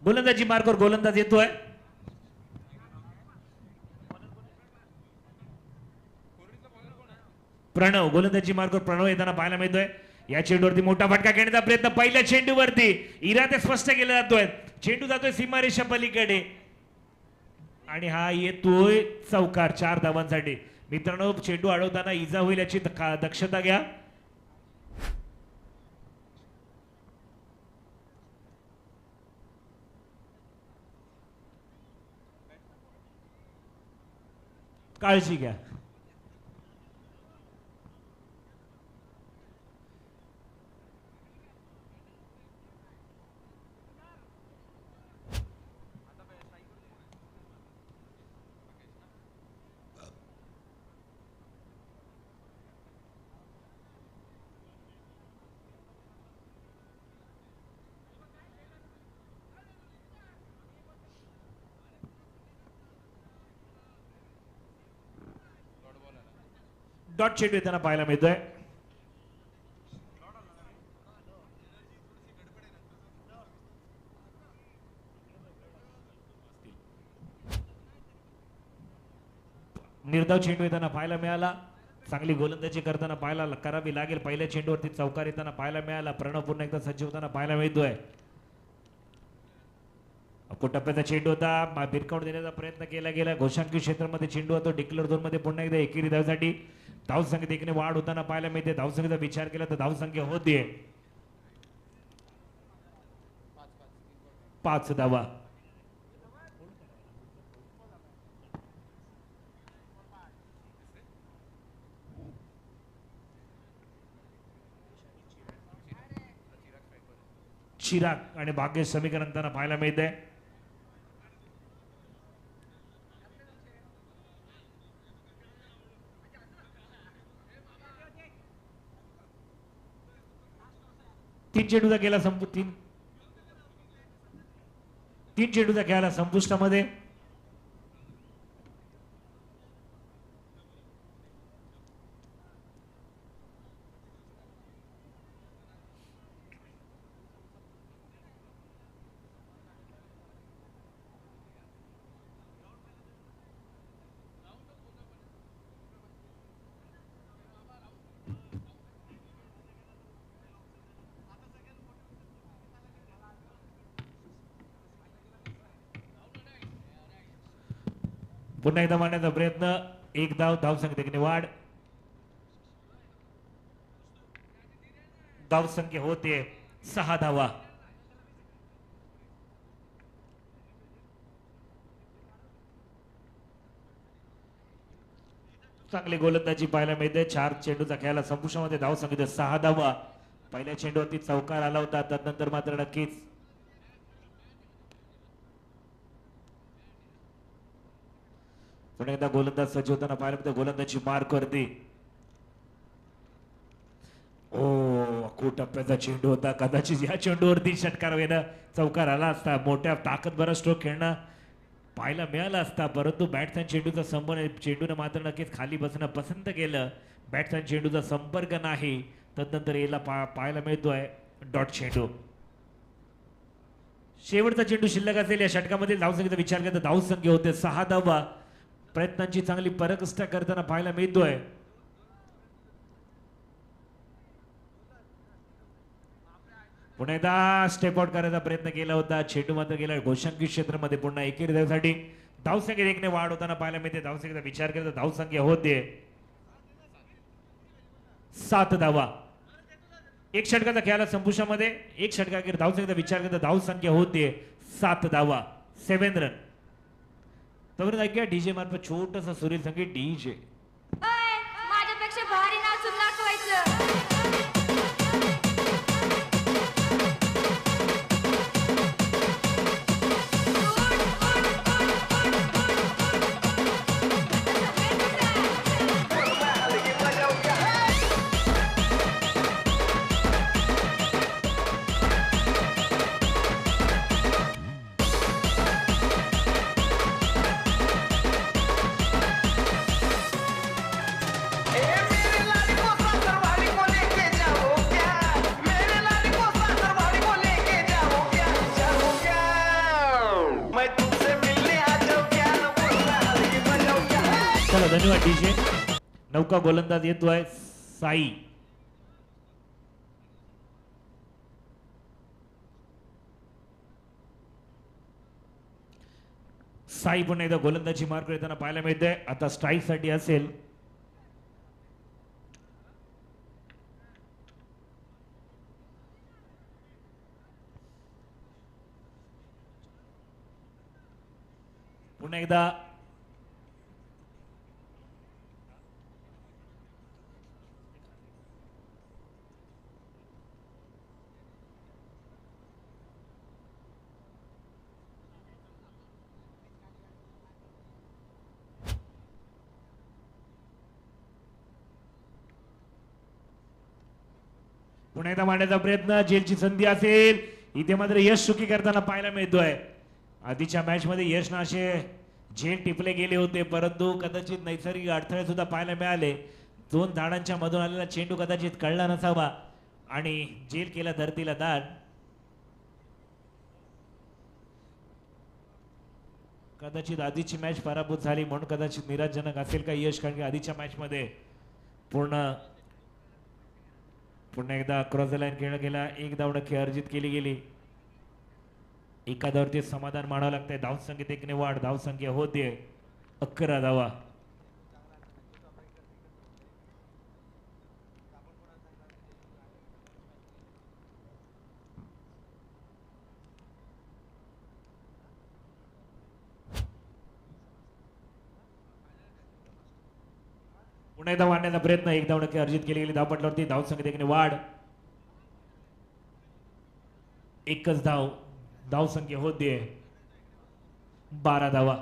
गोलंदाजी मार्कवर गोलंदाज येतोय. प्रणव गोलंदाजी मार्कवर प्रणव येताना पाहायला मिळतोय. या चेंडूवरती मोठा फटका घेण्याचा प्रयत्न पहिल्या चेंडूवरती इरादे स्पष्ट केला जातोय. चेंडू जातोय सीमारेषा पलीकडे आणि हा येतोय चौकार 4 धावांसाठी. मित्रांनो चेंडू अडवताना इजा होईल याची दक्षता घ्या. काळजी घ्या. डॉट चेंडू येताना पाहायला मिळतोय. निर्धाव चेंडू येताना पाहायला मिळाला. चांगली गोलंदाजी करताना पाहायला करावी लागेल. पहिल्या चेंडूवरती चौकार येताना पाहायला मिळाला. प्रणव पुन्हा एकदा सज्ज होताना पाहायला मिळतोय. टप्प्याचा चेंडू होता. भिरकावून देण्याचा प्रयत्न केला गेला. घोषांकी क्षेत्रामध्ये चेंडू होतो. डिक्लेअर झोन मध्ये पुन्हा एकदा एकेरी धावसाठी धावसंख्येत एकने वाढ होताना पाहायला मिळते. धावसंख्येचा विचार केला तर धावसंख्या होते 5 धावा. चिराग आणि भाग्य समीकरण त्यांना पाहायला मिळते. तीन चेंडूचा गेला तीन चेंडूचा खेळाला संपुष्टामध्ये. पुन्हा एकदा मारण्याचा प्रयत्न. 1 धाव. धावसंख्येने वाढ. धावसंख्या होते 6 धावा. चांगली गोलंदाजी पाहायला मिळते. 4 चेंडूचा खेळाला संपुष्टामध्ये धावसंख्येत 6 धावा. पहिल्या चेंडूवरती चौकार आला होता. त्यानंतर मात्र नक्कीच पुन्हा एकदा गोलंदाज सज्ज होताना पाहायला मिळते. गोलंदाजी मार्क वरती. टप्प्याचा चेंडू होता. कदाचित या चेंडूवरती षटकार येणं चौकार आला असता. मोठ्या ताकदभर स्ट्रोक खेळणं पाहायला मिळाला असता. परंतु बॅट्समॅन चेंडूचा संपर्क चेंडूने मात्र नक्कीच खाली बसणं पसंत केलं. बॅट्समॅन चेंडूचा संपर्क नाही. तदनंतर याला पाहायला मिळतोय डॉट चेंडू. शेवटचा चेंडू शिल्लक असेल या षटकामध्ये. धावसंख्येचा विचार केला तर धावसंख्या होते 6 धावा. प्रयत्नांची चांगली परकष्टा करताना पाहायला मिळतोय. पुन्हा एकदा स्टेप आउट करायचा प्रयत्न केला होता. चेंडू मात्र गेला घोषांकी क्षेत्रामध्ये. पुन्हा एकेरी धावसाठी धावसंख्येत एकने वाढ होताना पाहायला मिळते. धावसंख्येचा विचार केला तर धावसंख्या होते 7 धावा. 1 षटकाचा खेळाला संपुष्टामध्ये. 1 षटकाखेर धावसंख्येचा विचार केला तर धावसंख्या होते 7 धावा. 7 रन. तोपर्यंत ऐकूया डीजे मार्फत छोटस सुरेल संगीत. डीजे माझ्यापेक्षा भारी नाचून दाखवायचं. धन्यवाद डीजे. नौका गोलंदाज येतोय साई. साई पुन्हा एकदा गोलंदाजी मार्क येताना पाहायला मिळते. आता स्ट्राईक साठी असेल. पुन्हा एकदा पुन्हा एकदा मांडण्याचा प्रयत्न. जेलची संधी असेल. इथे मात्र यश चुकी करताना पाहायला मिळतोय. आधीच्या मॅच मध्ये यश असे झेल टिपले गेले होते, परंतु कदाचित नैसर्गिक अडथळे सुद्धा पाहायला मिळाले. 2 झाडांच्या मधून आलेला चेंडू कदाचित कळला नसावा आणि जेल केला धरतीला दान. कदाचित आधीची मॅच पराभूत झाली म्हणून कदाचित निराशजनक असेल का यश, कारण की आधीच्या मॅच मध्ये पुन्हा एकदा क्रॉस द लाईन खेळला गेला. 1 धाव नक्की अर्जित केली गेली. एका धावावरती समाधान मानावं लागतंय. धावसंख्येत 1 ने वाढ. धावसंख्या होते 11 धावा. पुन्हा एकदा वाढण्याचा प्रयत्न. 1 धाव नक्की अर्जित केली गेली. धावपटलावरती धावसंख्येत 1 ने वाढ. एकच धाव. धावसंख्या होते 12 धावा.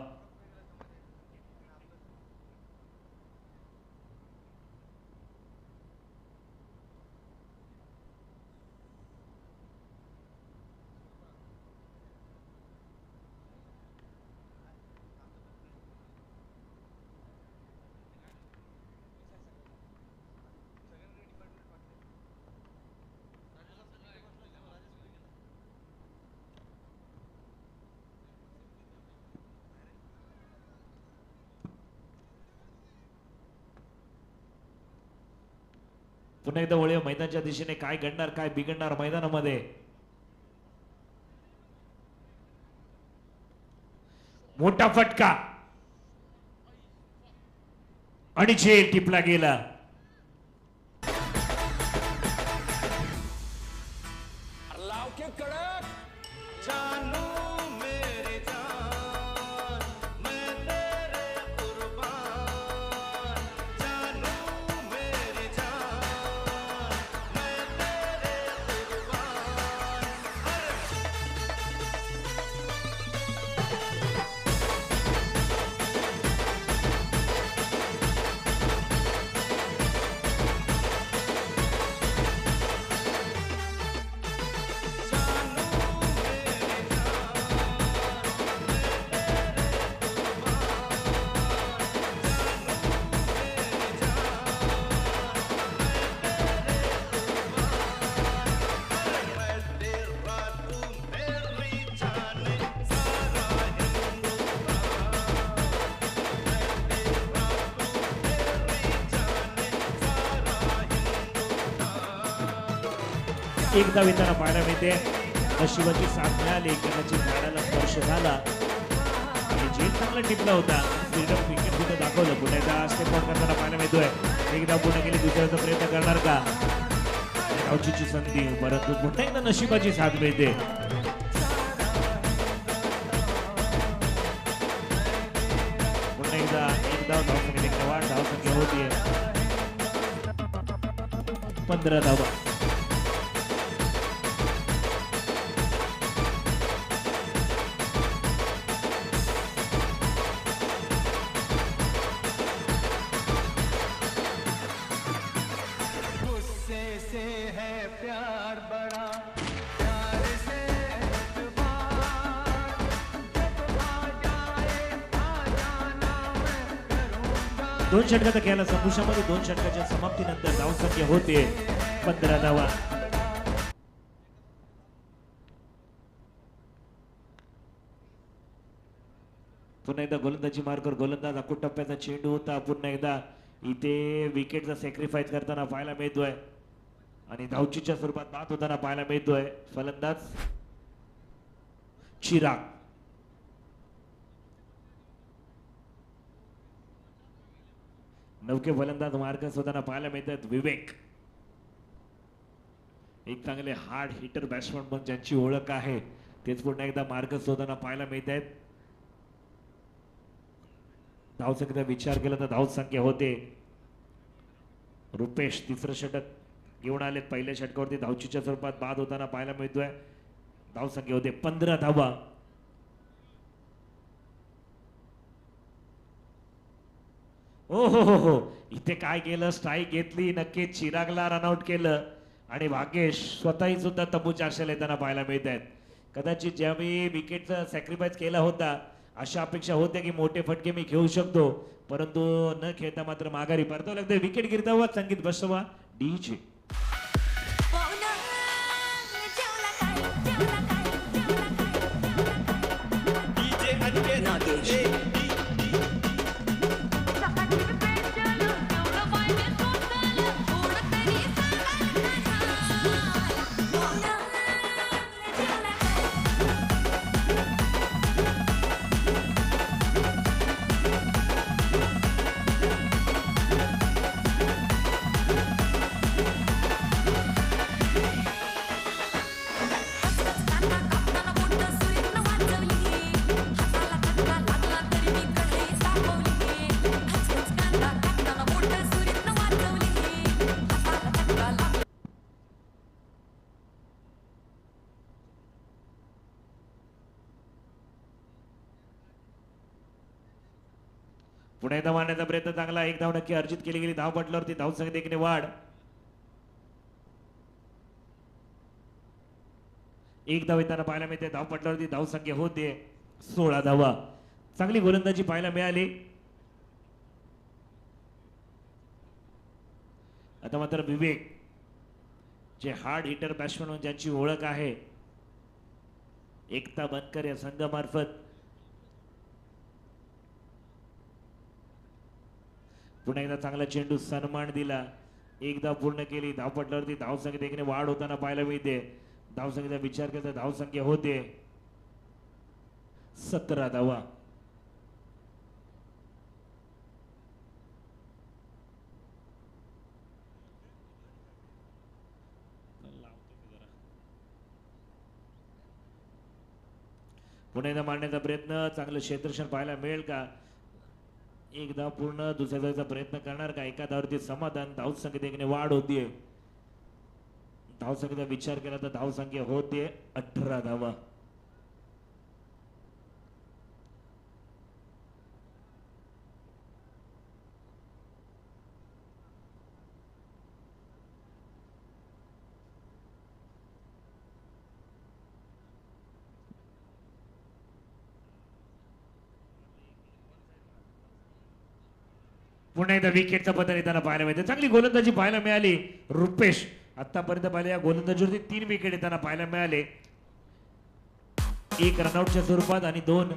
पुन्हा एकदा वळूया मैदानाच्या दिशेने. काय घडणार, काय बिघडणार मैदानामध्ये. मोठा फटका आणि झेल टिपला गेला. एकदा येताना पाहायला मिळते. नशिबाची साथ मिळाली. कदाचित झाडाला स्पर्श झाला आणि झेल चांगला टिपला होता. फ्रीडम विकेट सुद्धा दाखवलं. पुन्हा एकदा स्टेप आउट करताना पाहायला मिळतोय. एकदा पुन्हा गेली. दुसऱ्याचा प्रयत्न करणार का. धावचीची संधी, परंतु पुन्हा एकदा नशिबाची साथ मिळते. पुन्हा एकदा 1 धाव. धावसंख्येत वाढ. धावसंख्या होतीये 15 धावा. दोन षटकाचा खेळाला संपुष्टामध्ये. 2 षटकाच्या समाप्तीनंतर धावसंख्या होते 15 धावा. पुन्हा एकदा गोलंदाजी मार्कर गोलंदाज अकुट टप्प्याचा चेंडू होता. पुन्हा एकदा इथे विकेटचा सॅक्रिफाईस करताना पाहायला मिळतोय आणि धावचीच्या स्वरूपात बाद होताना पाहायला मिळतोय. फलंदाज चिराग. नौके फलंदाज मार्कस होताना पाहायला मिळतात विवेक. एक चांगले हार्ड हिटर बॅट्समन म्हणून ज्यांची ओळख आहे तेच पुन्हा एकदा मार्कस होताना पाहायला मिळत आहेत. धावसंख्येचा विचार केला तर धावसंख्या होते. रुपेश तिसरं षटक घेऊन आलेत. पहिल्या षटकावरती धावचीच्या स्वरूपात बाद होताना पाहायला मिळतोय. धावसंख्या होते 15 धावा. ओ हो इथे काय केलं, स्ट्राईक घेतली. नक्कीच चिरागला रनआउट केलं आणि भाग्येश स्वतःही सुद्धा तंबूच्या आशेला येताना पाहायला मिळत आहेत. कदाचित ज्यावेळी विकेटचा सॅक्रिफाईस केला होता अशा अपेक्षा होत्या की मोठे फटके मी घेऊ शकतो, परंतु न खेळता मात्र माघारी परतावं लागतं. विकेट गिरतावा संगीत बसवा डीजे. पुन्हा एकदा मारण्याचा प्रयत्न चांगला. एक धाव नक्की अर्जित केली गेली. धाव पटल्यावरती धावसंख्येत एकने वाढ. एक धाव येताना पाहायला मिळते. धाव पटल्यावरती धावसंख्या होते 16 धावा. चांगली गोलंदाजी पाहायला मिळाली. आता मात्र विवेक जे हार्ड हिटर बॅट्समन म्हणून ज्यांची ओळख आहे एकता बनकर या संघामार्फत पुन्हा एकदा चांगला चेंडू सन्मान दिला. एक धाव पूर्ण केली. धाव पटल्यावरती धावसंख्येत एकने वाढ होताना पाहायला मिळते. धावसंख्येचा विचार केला तर धावसंख्या होते 17 धावा. पुन्हा एकदा मारण्याचा प्रयत्न. चांगलं क्षेत्ररक्षण पाहायला मिळेल का? एक धाव पूर्ण. दुसऱ्या धावचा प्रयत्न करणार का? एका धाववरती समाधान. धावसंख्येत एकने वाढ होतीये. धावसंख्येचा विचार केला तर धावसंख्या होते 18 धावा. पुन्हा एकदा विकेटचा पतन येताना पाहायला मिळते. चांगली गोलंदाजी पाहायला मिळाली. रुपेश आतापर्यंत पाहिल्या या गोलंदाजीवरती 3 विकेट येताना पाहायला मिळाले. एक रनआउटच्या स्वरूपात आणि 2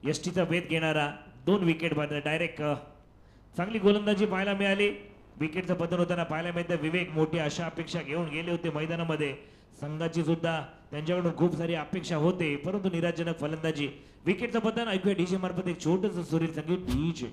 एसटीचा वेध घेणारा 2 विकेट बाद. डायरेक्ट चांगली गोलंदाजी पाहायला मिळाली. विकेटचं पतन होताना पाहायला मिळतं. विवेक मोठी अशा अपेक्षा घेऊन गेले होते मैदानामध्ये. संघाची सुद्धा त्यांच्याकडून खूप सारी अपेक्षा होते, परंतु निराशजनक फलंदाजी. विकेटचं पतन. ऐकूया डीजे मार्फत एक छोटंसं सुरील संगीत डीजे.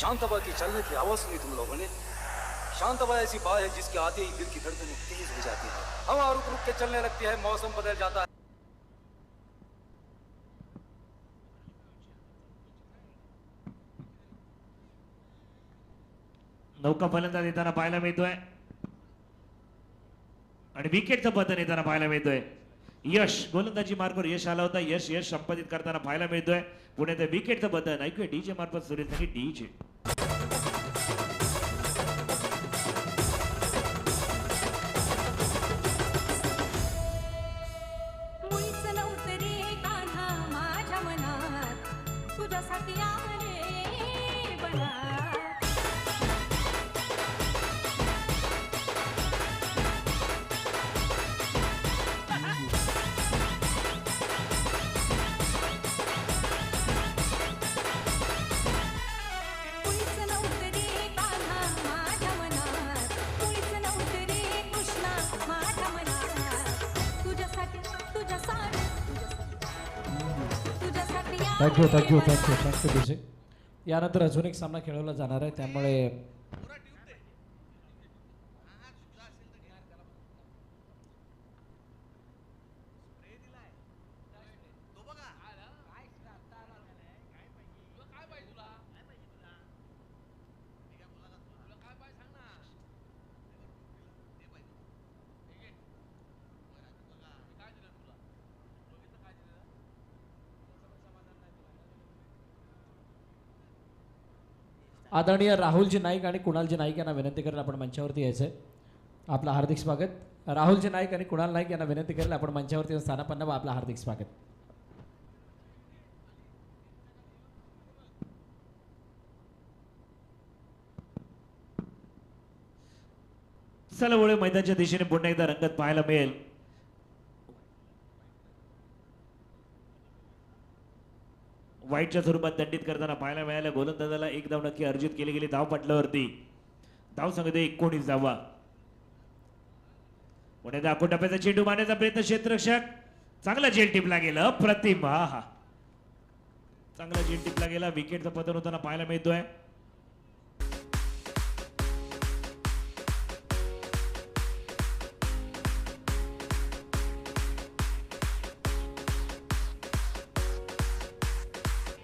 शांतबा की चलने की आवाज सुनी तुम लोगों ने? शांतबा ऐसी बात है जिसके आते ही दिल की धड़कनें तेज हो जाती है, हवा रुक रुक के चलने लगती है, मौसम बदल जाता है। नौका फलंदाज येताना पाहायला मिळतोय आणि विकेटचं पतन येताना पाहायला मिळतोय. यश गोलंदाजी मार्गावर यश आला होता. यश संपादित करताना पाहायला मिळतोय. पुण्यात विकेटचं पतन ऐकूया डीजे मार्फत सुरेश आणि डीजे. मुळीच नव्हतं रे कान्हा माझ्या मनात तुझ्यासाठी आले बनात. मुळीच नव्हतं रे कान्हा माझ्या मनात मुळीच नव्हतं रे कृष्णा माझ्या मनात तुझ्यासाठी तुझ्यासाठी थँक्यू डीजे. यानंतर अजून एक सामना खेळवला जाणार आहे त्यामुळे आदरणीय राहुलजी नाईक आणि कुणालजी नाईक यांना विनंती करेल आपण मंचावरती यायचं आहे. आपलं हार्दिक स्वागत. राहुलजी नाईक आणि कुणाल नाईक यांना विनंती करेल आपण मंचावरती स्थानापन्न व आपलं हार्दिक स्वागत. चला वळे मैदानाच्या दिशेने पुन्हा एकदा रंगत पाहायला मिळेल. वाईटच्या स्वरूपात दंडित करताना पाहायला मिळाल्या. गोलंदाजाला एक धाव नक्की अर्जित केली गेली धाव पटलावरती. धाव संगते 19 धावा. पुण्यात आखो टप्प्याचा चेंडू मारण्याचा प्रयत्न क्षेत्ररक्षक चांगला झेल टिपला गेला. अप्रतिम. हा चांगला झेल टिपला गेला. विकेटचं पतन होताना पाहायला मिळतोय.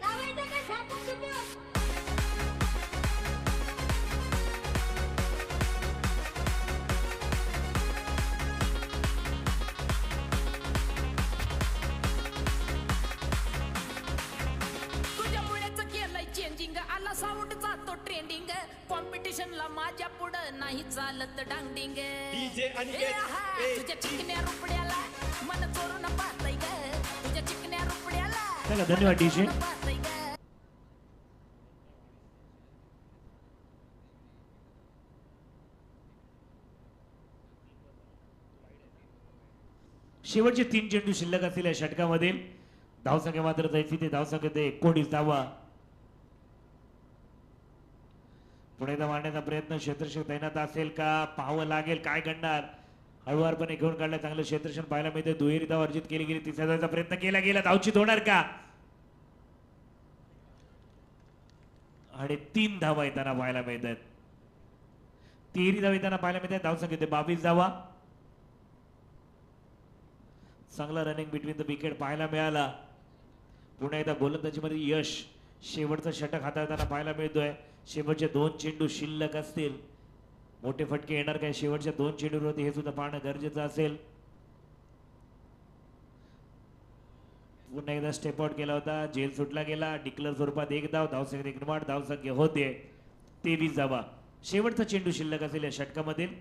लावायचं का झाकून तुम्ही? तुझ्या मुळेच केलंय चेंजिंग आला साऊंड जातो ट्रेंडिंग कॉम्पिटिशनला माझ्या पुढं नाही चालत डांगडिंग तुझ्या चिकन्या रुपड्याला मन चोरून पाहतय ग तुझ्या चिकन्या रुपड्याला चला धन्यवाद डीजे. पाहतय ग. शेवटचे 3 चेंडू शिल्लक असलेल्या षटकामधील धावसंख्या मात्र जायची ते धावसंख्या ते 19 धावा. पुढे एकदा मारण्याचा प्रयत्न क्षेत्ररक्षक तैनात असेल का पाहावं लागेल काय घडणार. हळुवारपणे घेऊन काढलं चांगलं क्षेत्ररक्षण पाहायला मिळते. दुहेरी धाव अर्जित केली गेली. तिसऱ्या धावाचा प्रयत्न केला गेला. धावचित होणार का आणि 3 धावा येताना पाहायला मिळतात. तिहेरी धाव येताना पाहायला मिळतात. धावसंख्या ते 22 धावा. चांगला रनिंग बिटवीन द विकेट पाहायला मिळाला. पुन्हा एकदा गोलंदाजीमध्ये यश शेवटचं षटक हाताळताना पाहायला मिळतोय. शेवटचे 2 चेंडू शिल्लक असतील. मोठे फटके येणार काय शेवटच्या 2 चेंडूवरती हे सुद्धा पाहणं गरजेचं असेल. पुन्हा एकदा स्टेप आउट केला होता. जेल सुटला गेला. डिक्लर स्वरूपात 1 धाव. धावसंख्या 1 धावसंख्या होते 23 धावा. शेवटचा चेंडू शिल्लक असेल या षटकामधील.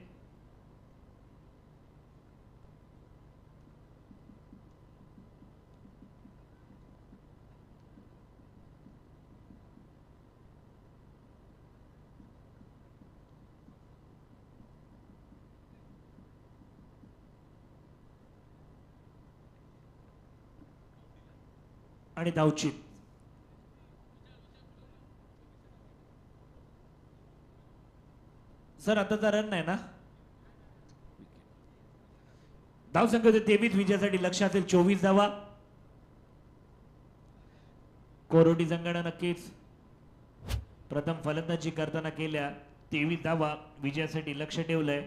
आणि धावचित. सर आताचा रन नाही ना. धावसंख्या होते 23. विजयासाठी लक्ष असेल 24 धावा. कोरोडी संघानं नक्कीच प्रथम फलंदाजी करताना केल्या 23 धावा. विजयासाठी लक्ष ठेवलंय.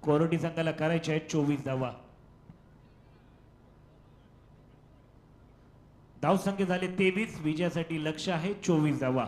कोरोडी संघाला करायचे आहेत 24 धावा. धावसंख्या झाले 23. विजयासाठी लक्ष आहे 24 धावा.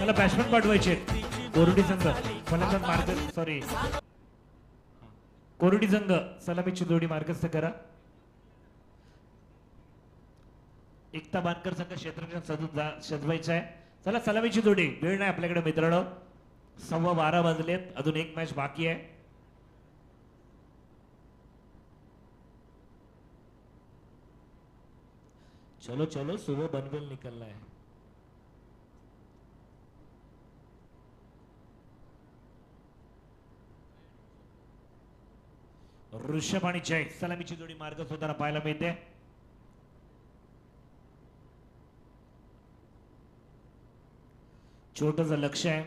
मला बॅट्समन पाठवायचे कोरडी संघ फलंदाज मार्ग सॉरी कोरडी संघ सलामीची जोडी मार्गस्थ करा. एकता बानकर संघ क्षेत्ररक्षण सजवायचा आहे. चला सलामीची जोडी. वेळ नाही आपल्याकडे मित्रांनो, 12:15 वाजलेत, अजून एक मॅच बाकी आहे. चलो चलो सुबह बनवेल निकलना है. ऋषभ आणि जय सलामीची जोडी मार्गस्थ होताना पाहायला मिळते. छोटस लक्ष आहे,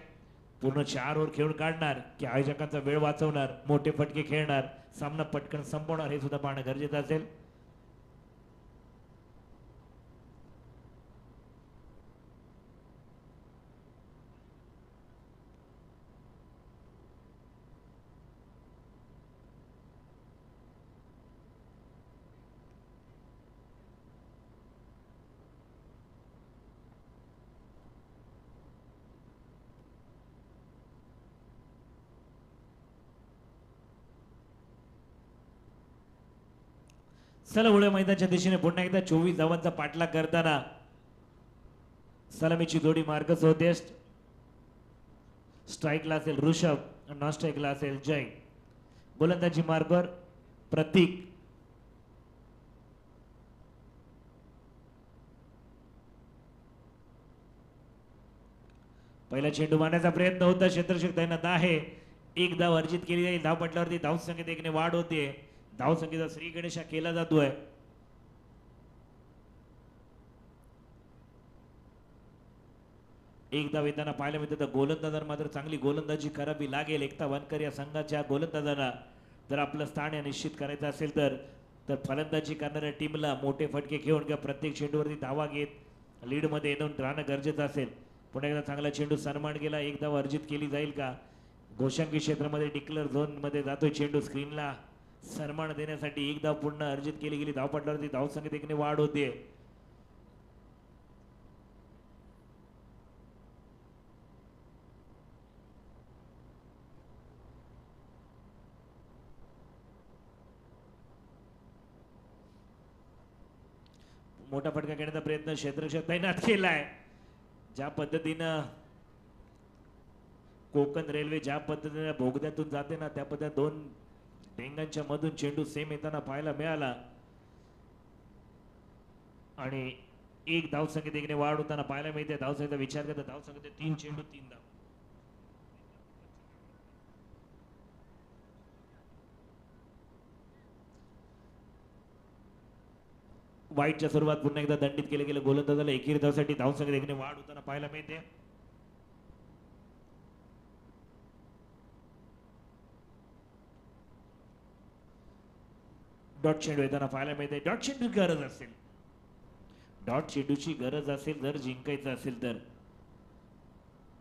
पूर्ण 4 ओव्हर खेळून काढणार की आयोजकांचा वेळ वाचवणार, मोठे फटके खेळणार, सामना पटकन संपवणार हे सुद्धा पाहणं गरजेचं असेल. चला उड्या मैदानाच्या दिशेने पुन्हा एकदा 24 धावांचा पाठलाग करताना सलामीची जोडी मार्गस्थ होते. स्ट्राईकला असेल ऋषभ, नॉन स्ट्राईकला असेल जय. गोलंदाजी मार्गावर प्रतीक. पहिला चेंडू मारण्याचा प्रयत्न होता, क्षेत्ररक्षक तैनात आहे. एक धाव अर्जित केली जाईल. धाव पटल्यावरती धाव संख्येत एकने वाढ होते. धाव संख्येचा श्री गणेशा केला जातोय. एक धाव येताना पाहायला मिळतं, तर गोलंदाजांना मात्र चांगली गोलंदाजी करावी लागेल. एकता वानकर या संघाच्या गोलंदाजांना जर आपलं स्थान या निश्चित करायचं असेल तर फलंदाजी करणाऱ्या टीमला मोठे फटके घेऊन किंवा प्रत्येक चेंडूवरती धावा घेत लीडमध्ये येऊन राहणं गरजेचं असेल. पुन्हा एकदा चांगला चेंडू सन्मान गेला. एक धाव अर्जित केली जाईल का? घोषांकी क्षेत्रामध्ये डिक्लेअर झोन मध्ये जातोय चेंडू. स्क्रीनला सन्मान देण्यासाठी एक धाव पूर्ण अर्जित केली गेली. धावपटल्यावरती धाव संख्येत एकने वाढ होते. मोठा फटका घेण्याचा प्रयत्न क्षेत्ररक्षक तैनात केलाय. ज्या पद्धतीनं कोकण रेल्वे ज्या पद्धतीने बोगद्यातून जाते ना, त्या पद्धतीने 2 ढेंगांच्या मधून चेंडू सेम येताना पाहायला मिळाला आणि एक धाव संख्येत एकने वाढ होताना पाहायला मिळते. धाव संख्येचा विचार करता धाव संख्येत 3 चेंडू 3 धाव. वाईटच्या सुरुवात पुन्हा एकदा दंडित केले गेले. गोलंदाजाला एकेरी धावसाठी धाव संख्येत एकने वाढ होताना पाहायला मिळते. डॉट चेंडू येताना पाहायला मिळते. डॉट चेंडू गरज असेल, डॉट चेंडूची गरज असेल जर जिंकायचं असेल तर,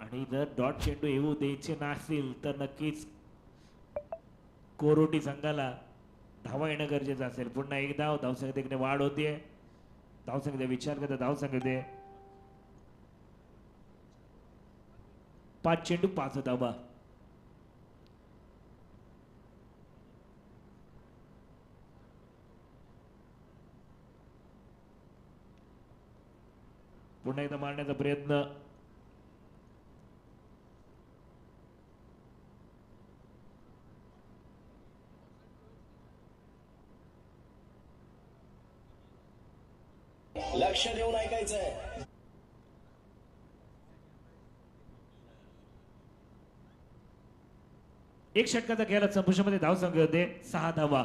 आणि जर डॉट चेंडू येऊ द्यायचे नसतील तर नक्कीच कोरोटी संघाला धावा येणं गरजेचं असेल. पुन्हा एक धाव, धाव संख्येत एकने वाढ होतीये. धाव संख्येचा विचार करता धाव संख्येत 5 चेंडू 5 धावा. पुन्हा एकदा मारण्याचा प्रयत्न. लक्ष देऊन ऐकायचंय. एक षटकाचा खेळाला संपुष्टामध्ये धाव संख्या होते 6 धावा.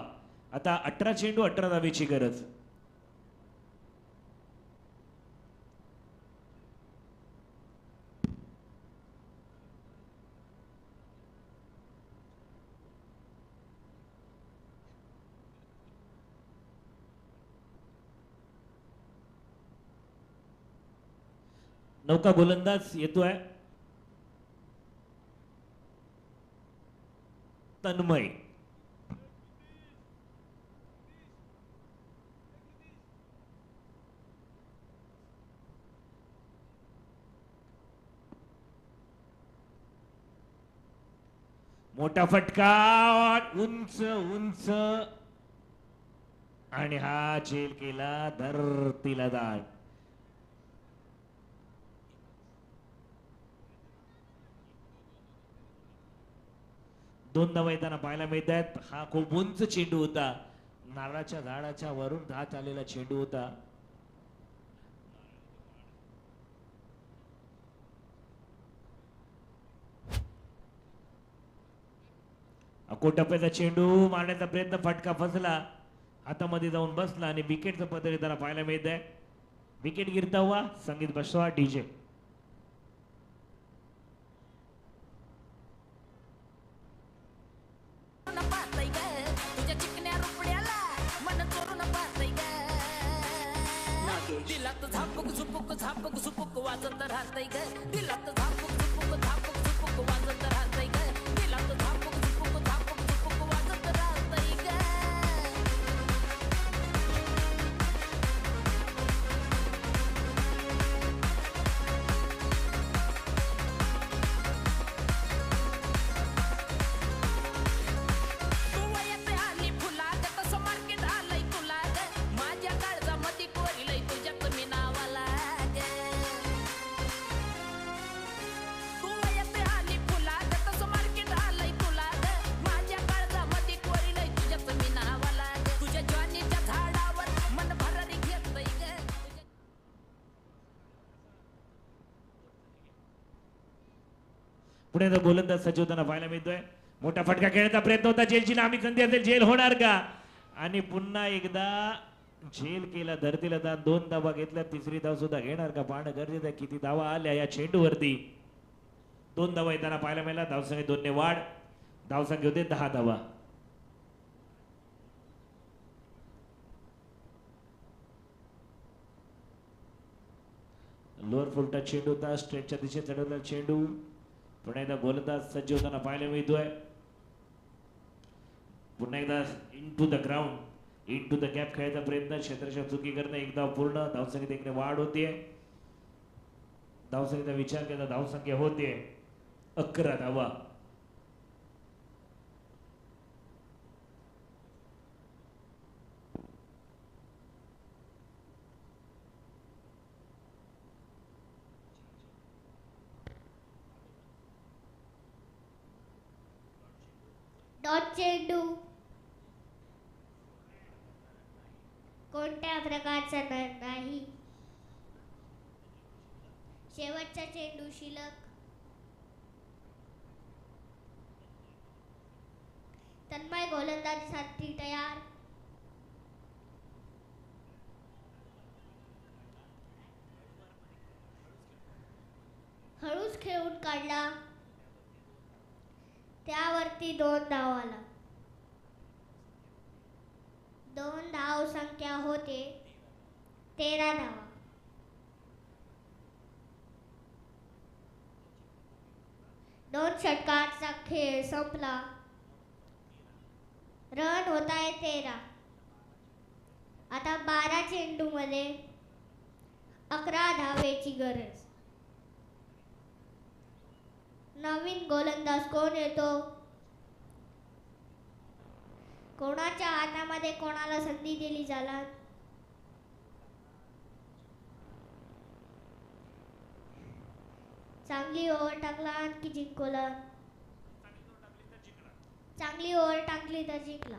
आता 18 चेंडू 18 धावेची गरज. नौका गोलंदाज येतोय तन्मय. मोठा फटका उंच उंच आणि हा झेल केला धरतीला दाट. दोन धावा येताना पाहायला मिळत आहेत. हा खूप उंच चेंडू होता. नारळाच्या झाडाच्या वरून धात आलेला चेंडू होता. अकोटप्प्याचा चेंडू मारण्याचा प्रयत्न, फटका फसला, हातामध्ये जाऊन बसला आणि विकेटचं पत्र येताना पाहायला मिळत आहे. विकेट गिरता हुआ संगीत बसवा डीजे. पाहतय ग तुझ्या चिकन्या रुपड्याला मन चोरून पाहतय ग. दिलात झापूक झुपूक वाजत राहतय ग. दिलात झापूक झुपूक वाजत राहतय ग. दिलात झापूक झुपूक वाजत राहतय ग. तू वयात आली फुलाग तसं मार्केट आलंय तुला ग. माझ्या काळजामध्ये कोरिलंय तुझ्यात मी नावाला ग. तू वयात आली फुलाग तसं मार्केट आलंय तुला ग. माझ्या काळजामध्ये कोरिलंय तुझ्यात मी नावाला ग. तुझ्या ज्वानीच्या झाडावर मन भरारी घेतय ग. पुढे तो गोलंदाज सजवताना पाहायला मिळतोय. मोठा फटका खेळण्याचा प्रयत्न होता. जेलची लांबी संधी असेल, जेल होणार का? आणि पुन्हा एकदा झेल केला धरतीला दान. 2 धावा घेतल्या, तिसरी धाव सुद्धा घेणार का पाहणं गरजेचं आहे. किती धावा आल्या या चेंडूवरती? 2 धावा येताना पाहायला मिळाला. धावसंख्या 2 ने वाढ. धावसंख्या होते 10 धावा. लोअर फुलटा चेंडू होता. स्ट्रेटच्या दिशेत चढवलेला चेंडू. पुन्हा एकदा गोलंदाज सज्ज होताना पाहायला मिळतोय. पुन्हा एकदा into the ground, into the gap खेळायचा प्रयत्न, क्षेत्ररक्षण चुकी करणं. एकदा पूर्ण. धावसंख्येत इकडे वाढ होतीये. धावसंख्येचा विचार केला, धावसंख्या होते 11 धावा. डॉट चेंडू कोणत्या प्रकारचा नाही. शेवटचा चेंडू शिल्लक. तन्मय गोलंदाजीसाठी तयार. हळूच खेळून काढला. त्यावरती 2 धावाला. 2 धाव संख्या होते 13 धावा. दोन षटकांचा खेळ संपला. रन होत आहे 13. आता 12 चेंडू मध्ये 11 धावेची गरज. नवीन गोलंदाज कोण येतो? कोणाच्या हातामध्ये कोणाला संधी दिली जाणार? चांगली ओव्हर टाकला आणखी जिंकला. चांगली ओव्हर टाकली तर जिंकला.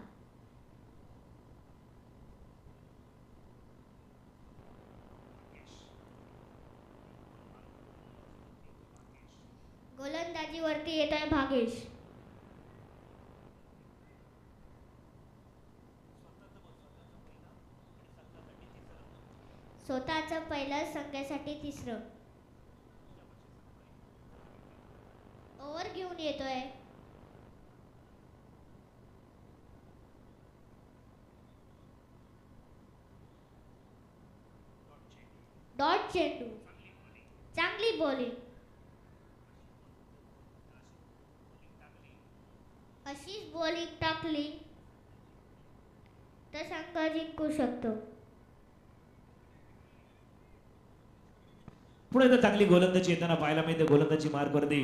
गोलंदाजीवरती येत आहे भागेश. स्वतःचं पहिलं संघासाठी 3रं ओव्हर घेऊन येतोय. डॉट चेंडू. चांगली बॉलिंग. अशीच बॉलिंग टाकली तर संघ जिंकू शकतो. पुढे तर चांगली गोलंदाजी येताना पाहायला मिळते. गोलंदाजी मार्कवरती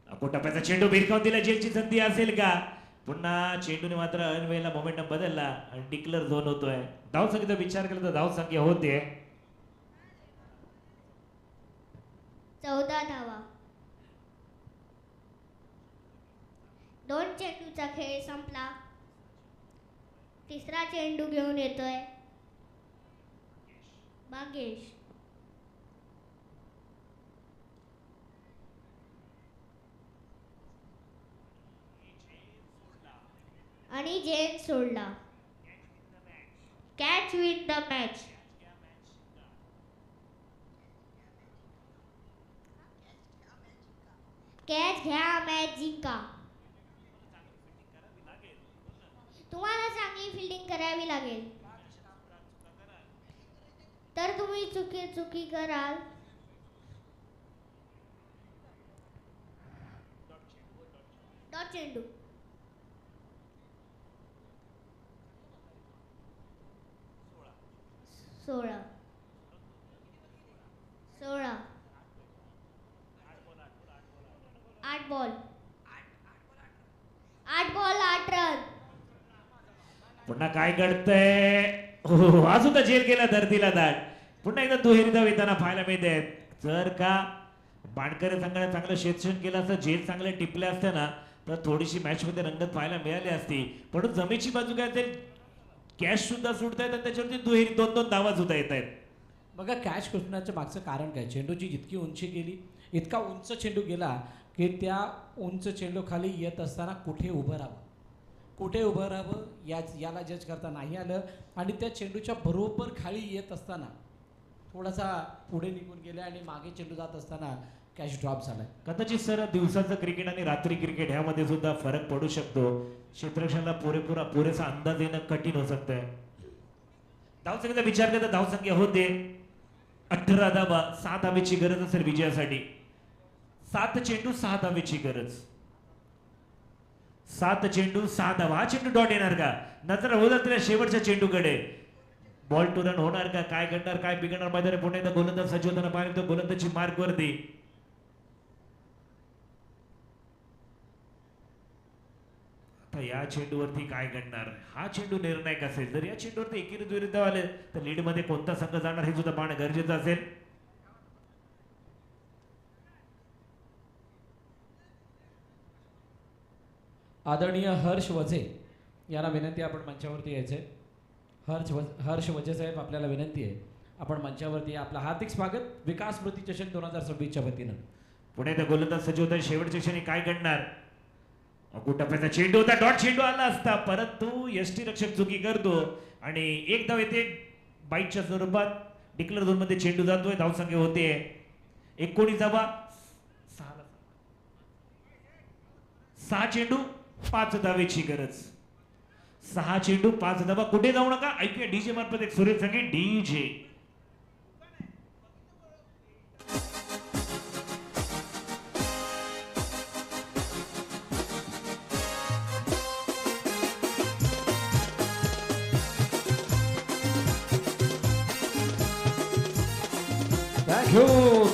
टप्प्याचा चेंडू भिरकावून दिला, जेलची संधी असेल का? पुन्हा चेंडूने मात्र अनवेळेला मोमेंटम बदलला आणि डिक्लेअर झोन होतोय. धाव संख्येचा विचार केला तर धाव संख्या होते 14 धावा. 2 चेंडूचा खेळ संपला. तिसरा चेंडू घेऊन येतोय भाग्येश. आणि जेन सोडला. Catch win the match. Catch घ्या मॅच जिंका. तुम्हाला चांगली फिल्डिंग करावी लागेल. तर तुम्ही चुकी कराल. डॉट चेंडू. 16 8 बॉल 8 रन. पुन्हा काय घडतंय? हो, आज सुद्धा जेल गेला धरतीला दाट. पुन्हा एकदा दुहेरी धाव येताना पाहायला मिळते. जर का बाणकर संघाने चांगलं क्षेत्ररक्षण केलं असतं, जेल चांगले टिपले असते ना, तर थोडीशी मॅच मध्ये रंगत पाहायला मिळाली असती. पण जमेची बाजू काय असेल, कॅश सुद्धा सुटतायत आणि त्याच्यावरती दुहेरी 2-2 धावा सुद्धा येत आहेत. बघा कॅच सुटण्याचं मागचं कारण काय? चेंडूची जितकी उंची गेली, इतका उंच चेंडू गेला की त्या उंच चेंडू खाली येत असताना कुठे उभं राहावं याला जज करता नाही आलं. आणि त्या चेंडूच्या बरोबर खाली येत असताना थोडासा पुढे निघून गेला आणि मागे चेंडू जात असताना कॅच ड्रॉप झालाय. कदाचित सर दिवसाचं क्रिकेट आणि रात्री क्रिकेट ह्यामध्ये सुद्धा फरक पडू शकतो. क्षेत्ररक्षणाला पुरेसा अंदाज येणं कठीण होऊ शकतंय. धावसंख्येचा विचार करता धावसंख्या होते 18 धावा. 6 धावेची गरज असेल विजयासाठी. 7 चेंडू 6 धावेची गरज. 7 चेंडू 6 धावा. हा चेंडू डॉट येणार का? नजर होतात त्या शेवटच्या चेंडूकडे. बॉल टू रन होणार का? काय घडणार, काय बिघडणार? मैदानात पुन्हा एकदा गोलंदाज सज्ज होताना पाहिलं तर गोलंदाजची मार्क वरती. आता या चेंडूवरती काय घडणार? हा चेंडू निर्णायक असेल. जर या चेंडूवरती एकेरीत विरुद्ध आले तर लीड मध्ये कोणता संघ जाणार हे सुद्धा पाहणं गरजेचं असेल. आदरणीय हर्ष वझे यांना विनंती, आपण मंचावरती यायचे. हर्ष वझे साहेब, आपल्याला विनंती आहे, आपण मंचावरती या. आपलं हार्दिक स्वागत विकास स्मृती चषक 2026च्या वतीनं. पुढे त्या गोलंदाज सज्ज होता. शेवटच्या क्षणी काय घडणार? टप्प्याचा चेंडू होता, डॉट चेंडू आला असता, परंतु यष्टी रक्षक चुकी करतो आणि एक धाव येते बाईटच्या स्वरूपात. डिक्लेअर झोन मध्ये चेंडू जातोय. धावसंख्या होते 19 धावा. 6 चेंडू 5 धावेची गरज. 6 चेंडू 5 धावा. कुठे जाऊ नका, ऐकूया डीजे मार्फत एक सुरेश संगीत. डीजे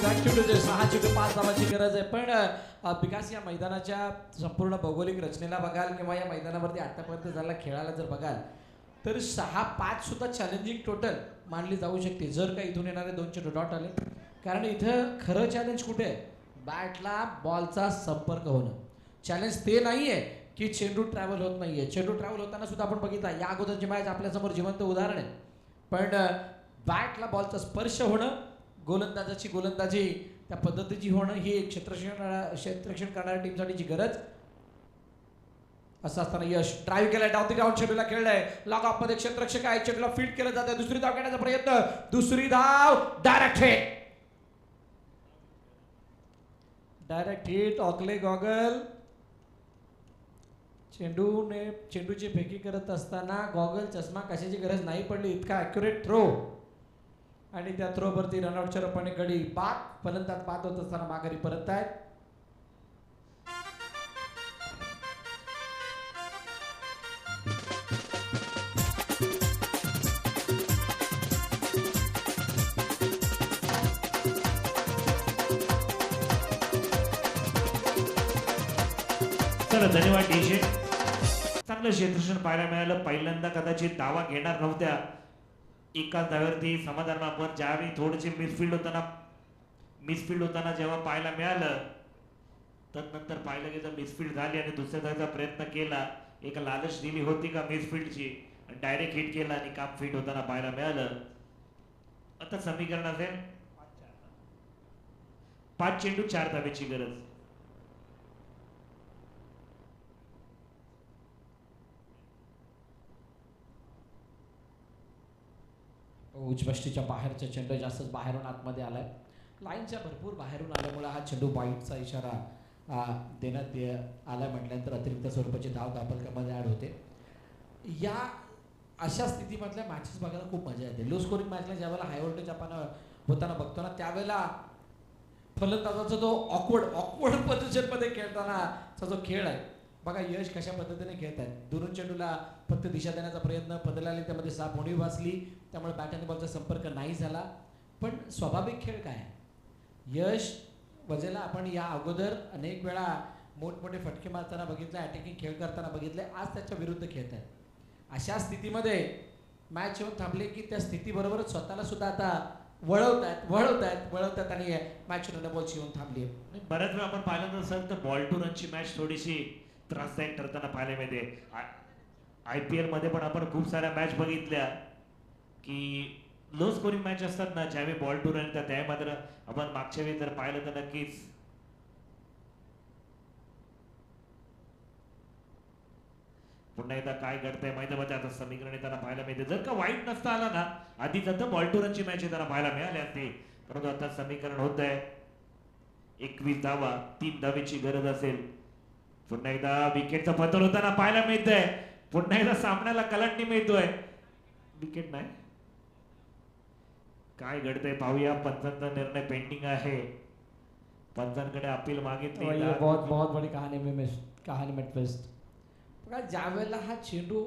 थँक्यू तुझे. 6 चेंडू 5 धावाची गरज आहे. पण विकास, या मैदानाच्या संपूर्ण भौगोलिक रचनेला बघाल किंवा या मैदानावरती आतापर्यंत झालेल्या खेळाला जर बघाल तर 6-5 सुद्धा चॅलेंजिंग टोटल मानली जाऊ शकते, जर का इथून येणारे 2 चेंडू डॉट आले. कारण इथं खरं चॅलेंज कुठे आहे? बॅटला बॉलचा संपर्क होणं. चॅलेंज ते नाही आहे की चेंडू ट्रॅव्हल होत नाही आहे. चेंडू ट्रॅव्हल होताना सुद्धा आपण बघितला, या अगोदरची मॅच आपल्यासमोर जिवंत उदाहरण आहे. पण बॅटला बॉलचा स्पर्श होणं, गोलंदाजाची गोलंदाजी त्या पद्धतीची होणं, ही एक क्षेत्ररक्षण करणाऱ्या टीमसाठीची गरज. असं असताना यश ड्राईव्ह केलाय, डाऊन द ग्राउंड चेंडूला खेळलाय, लॉग ऑफ मध्ये क्षेत्ररक्षक आहे, चेंडूला फील्ड केलं जातं. दुसरी धाव घेण्याचा प्रयत्न, दुसरी धाव, डायरेक्ट हिट ऑकले गॉगल. चेंडूची फेकी करत असताना गॉगल चष्मा कशाची गरज नाही पडली, इतका ॲक्युरेट थ्रो. आणि त्या थ्रोवरती रनआउटच्या रूपाने गडी बाद, फलंदाज बाद होत असताना माघारी परत आहेत. चला धन्यवाद डीजे. चांगलं क्षेत्ररक्षण पाहायला मिळालं. पहिल्यांदा कदाचित दावा घेणार नव्हत्या एकाच धाव्यावरती समाधान. आपण ज्यावेळी थोडेसे मिसफिल्ड होताना जेव्हा पाहायला मिळालं, तदनंतर पाहिलं की जर मिसफिल्ड झाली आणि दुसऱ्या धाव्याचा प्रयत्न केला, एक लालच दिली होती का मिसफिल्डची, डायरेक्ट हिट केला आणि काम फिट होताना पाहायला मिळालं. आता समीकरण असेल 5 चेंडू 4 धावेची गरज. उजबष्टीच्या बाहेरचा चेंडू जास्तच बाहेरून आतमध्ये आलाय. लाईनच्या भरपूर बाहेरून आल्यामुळे हा चेंडू वाईटचा इशारा देण्यात आला. म्हटल्यानंतर अतिरिक्त स्वरूपाची धाव धापलकामध्ये ॲड होते. या अशा स्थितीमधल्या मॅचेस बघायला खूप मजा येते. लो स्कोरिंग मॅचला ज्यावेळेला हाय व्होल्टेज आपण होताना बघतो ना, त्यावेळेला फलंदाजाचा जो ऑकवर्ड पोझिशनमध्ये खेळतानाचा जो खेळ आहे बघा, यश कशा पद्धतीने खेळत आहेत. दुरून चेंडूला फक्त दिशा देण्याचा प्रयत्न, बदलाले त्यामध्ये साप होणी वाचली, त्यामुळे बॅट आणि बॉलचा संपर्क नाही झाला. पण स्वाभाविक खेळ काय आहे, यश वजेला आपण या अगोदर अनेक वेळा मोठमोठे फटके मारताना बघितले, अटॅकिंग खेळ करताना बघितले. आज त्याच्या विरुद्ध खेळत आहेत. अशा स्थितीमध्ये मॅच येऊन थांबले की त्या स्थितीबरोबरच स्वतःला सुद्धा आता वळवतायत आणि मॅच रनबॉलची येऊन थांबली. बऱ्याच वेळा आपण पाहिलं नसेल तर बॉल टू रनची मॅच थोडीशी त्रासदायक ठरताना पाहायला मिळते. IPL मध्ये पण आपण खूप साऱ्या मॅच बघितल्या की लो स्कोरिंग मॅच असतात ना, ज्यावेळी बॉल टू रन येतात त्यावेळी मात्र आपण मागच्या वेळी जर पाहिलं तर नक्कीच पुन्हा एकदा काय घडतंय मैदानामध्ये आता समीकरण येताना पाहायला मिळते. जर का वाईट नसता आला ना, आधीच आता बॉल टू रनची मॅच येताना पाहायला मिळाली असते. परंतु आता समीकरण होत आहे 21 धावा, 3 धावेची गरज असेल. पुन्हा एकदा विकेटचा पतन होताना पाहायला मिळतंय. पुन्हा एकदा सामन्याला कलांटी मिळतोय. विकेट नाही, काय घडतंय पाहूया. पंचांचा निर्णय पेंडिंग आहे. पंचांकडे अपील मागितली. बहुत बड़ी कहानी में ट्विस्ट. बघा, ज्या वेळेला हा चेंडू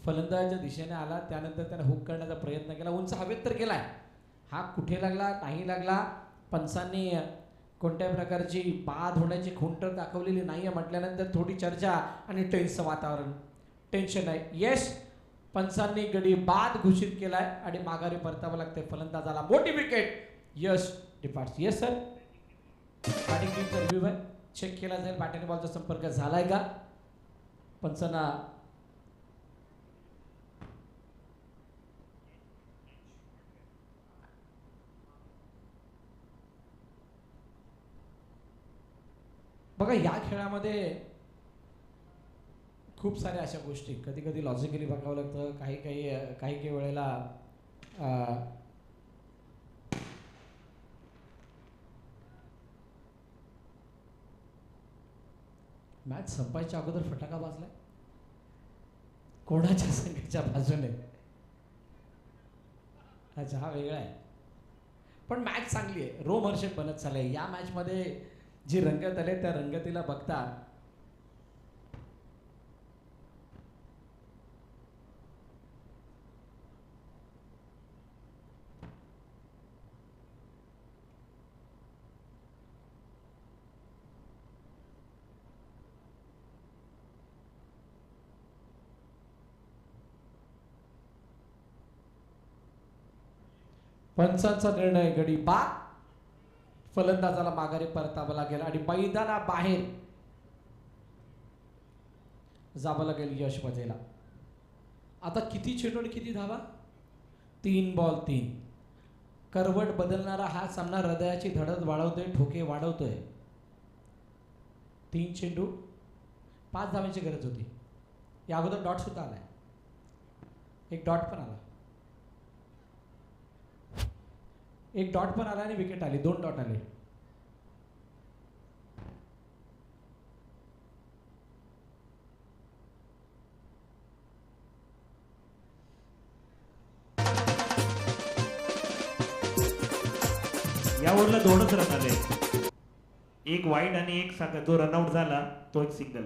फलंदाजाच्या दिशेने आला, त्यानंतर त्याने हुक करण्याचा प्रयत्न केला, उंच हवेत तर केलाय. हा कुठे लागला नाही लागला, पंचांनी कोणत्याही प्रकारची बाद होण्याची खुंट दाखवलेली नाही आहे म्हटल्यानंतर थोडी चर्चा आणि टेन्सचं वातावरण. टेन्शन आहे. यश पंचांनी गडी बाद घोषित केलाय आणि माघारी परतावं लागतंय फलंदाजाला. मोठी विकेट, यश डिपार्ट्स. येस सर, बॅटिंग टीमचा रिव्ह्यू आहे, चेक केला जाईल बॅट आणि बॉलचा संपर्क झालाय का. पंचांना बघा, या खेळामध्ये खूप साऱ्या अशा गोष्टी कधी कधी लॉजिकली बघावं लागतं. काही वेळेला मॅच संपायच्या अगोदर फटाका वाजलाय कोणाच्या संघाच्या बाजूने. अच्छा, हा वेगळा आहे. पण मॅच चांगली आहे, रोमहर्षक बनत चाललंय. या मॅचमध्ये जी रंगत आले त्या रंगतीला बघता पंचांचा निर्णय गडी बाद. फलंदाजाला माघारी परतावं लागेल आणि मैदानाबाहेर जावं लागेल यश वजेला. आता किती चेंडू आणि किती धावा? 3 बॉल 3. करवट बदलणारा हा सामना हृदयाची धडक वाढवतोय, ठोके वाढवतोय. 3 चेंडू 5 धावांची गरज होती. या अगोदर डॉट सुद्धा आलाय, एक डॉट पण आला, आणि विकेट आली, 2 डॉट आले. या ओव्हरला 2च रन आले, एक वाईड आणि एक जो रनआउट झाला तो एक सिंगल.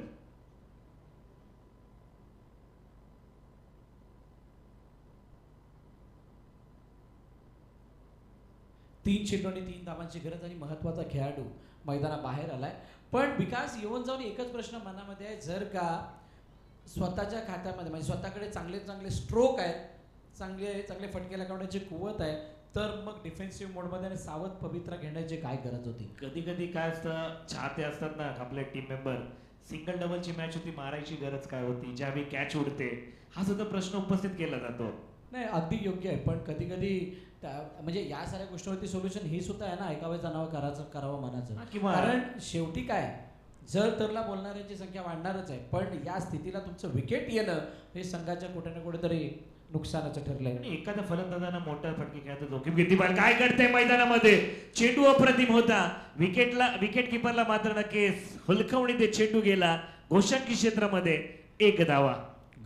3 चेंडू आणि 3 धावांची गरज आणि महत्त्वाचा खेळाडू मैदानाबाहेर आलाय. पण विकास येऊन जाऊन एकच प्रश्न मनामध्ये आहे, जर का स्वतःच्या खात्यामध्ये म्हणजे स्वतःकडे चांगले चांगले स्ट्रोक आहेत, चांगले चांगले फटके लगावण्याची कुवत आहे, तर मग डिफेन्सिव्ह मोडमध्ये आणि सावध पवित्रा घेण्याची काय गरज होती? कधी कधी काय असतं, चाहते असतात ना आपले टीम मेंबर, सिंगल डबलची मॅच होती, मारायची गरज काय होती, ज्यावेळी कॅच उडते, हा सुद्धा प्रश्न उपस्थित केला जातो. नाही, अगदी योग्य आहे. पण कधी कधी म्हणजे या साऱ्या गोष्टीवरती सोल्युशन हे सुद्धा आहे ना, ऐकावं जाणावं करावं मनाचं. किंवा कारण शेवटी काय, जर तरला बोलणाऱ्यांची संख्या वाढणारच आहे, पण या स्थितीला तुमचं विकेट येणं हे संघाच्या कुठे ना कुठेतरी नुकसानाचं ठरलंय. आणि एखादा फलंदाजांना मोठा फटके खेळतो, जोखीम घेतली, पण काय करते मैदानामध्ये, चेंडू अप्रतिम होता, विकेट किपरला मात्र नक्कीच हुलकवणी ते चेंडू गेला गोशांकी क्षेत्रामध्ये. 1 धावा.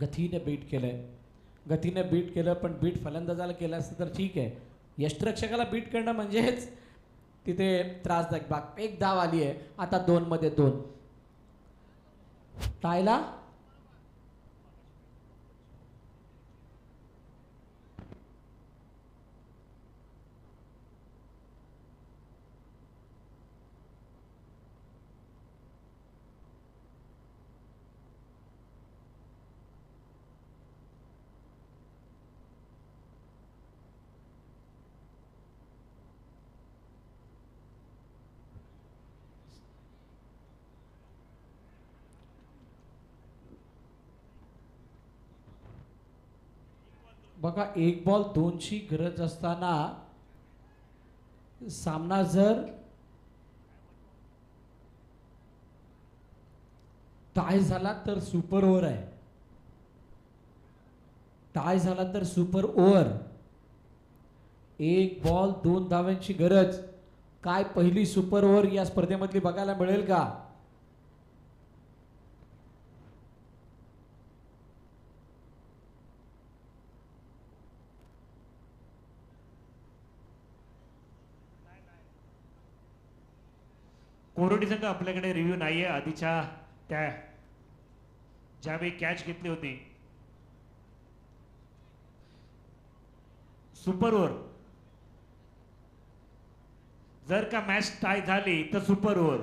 गतीने बीट केलं, पण बीट फलंदाजाला केलं असतं तर ठीक आहे. यष्टिरक्षकाला बीट करणं म्हणजेच तिथे त्रासदायक भाग. 1 धाव आली आहे, आता 2 मध्ये 2. टायला बघा, 1 बॉल 2ची गरज असताना सामना जर टाय झाला तर सुपर ओव्हर आहे. टाय झाला तर सुपर ओव्हर. 1 बॉल 2 धावांची गरज. काय पहिली सुपर ओव्हर या स्पर्धेमधली बघायला मिळेल का? कोरोडी संघ आपल्याकडे रिव्ह्यू नाहीये आधीच्या त्या ज्यावेळी कॅच घेतली होती. सुपर ओव्हर, जर का मॅच टाय झाली तर सुपर ओव्हर.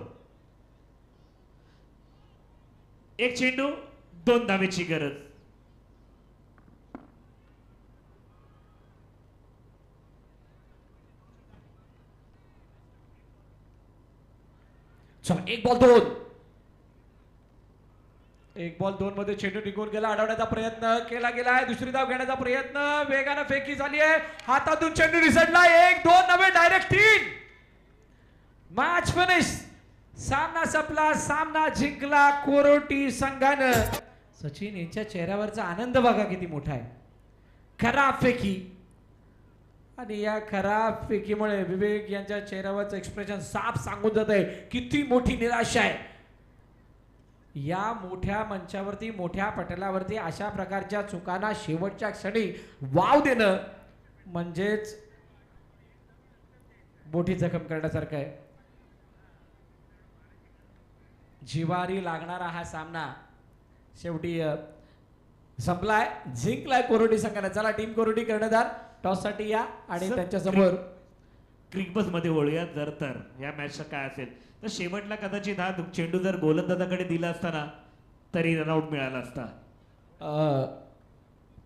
1 चेंडू 2 धावेची गरज. चला, 1 बॉल 2. 1 बॉल 2 मध्ये चेंडू टिकून गेला. अडवण्याचा प्रयत्न केला गेलाय. दुसरी धाव घेण्याचा प्रयत्न, वेगानं फेकी झाली आहे, हातातून चेंडू निसटला. 1 2 नव्हे, डायरेक्ट 3. Match finish. सामना संपला, सामना जिंकला कोरोटी संघानं. सचिन यांच्या चेहऱ्यावरचा आनंद बघा किती मोठा आहे. खराब फेकी, आणि या खराब फेकीमुळे विवेक यांच्या चेहऱ्यावरचं एक्सप्रेशन साफ सांगून जात आहे किती मोठी निराशा आहे. या मोठ्या मंचावरती, मोठ्या पटलावरती अशा प्रकारच्या चुकांना शेवटच्या क्षणी वाव देणं म्हणजेच मोठी जखम करण्यासारखं आहे. जिवारी लागणारा हा सामना शेवटी संपलाय. जिंकलाय कोरोटी संघाने. चला, टीम कोरोटी कर्णधार टॉस साठी या आणि त्यांच्या समोर क्रिकबस मध्ये वळूया. जर तर या मॅचचा काय असेल तर शेवटला कदाचित हा चेंडू जर गोलंदाजाकडे दिला असताना तरी रनआउट मिळाला असता.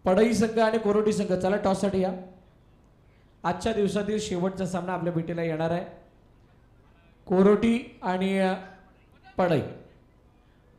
पडई संघ आणि कोरोटी संघ, चला टॉस साठी या. आजच्या दिवसातील शेवटचा सामना आपल्या भेटीला येणार आहे. कोरोटी आणि पडई.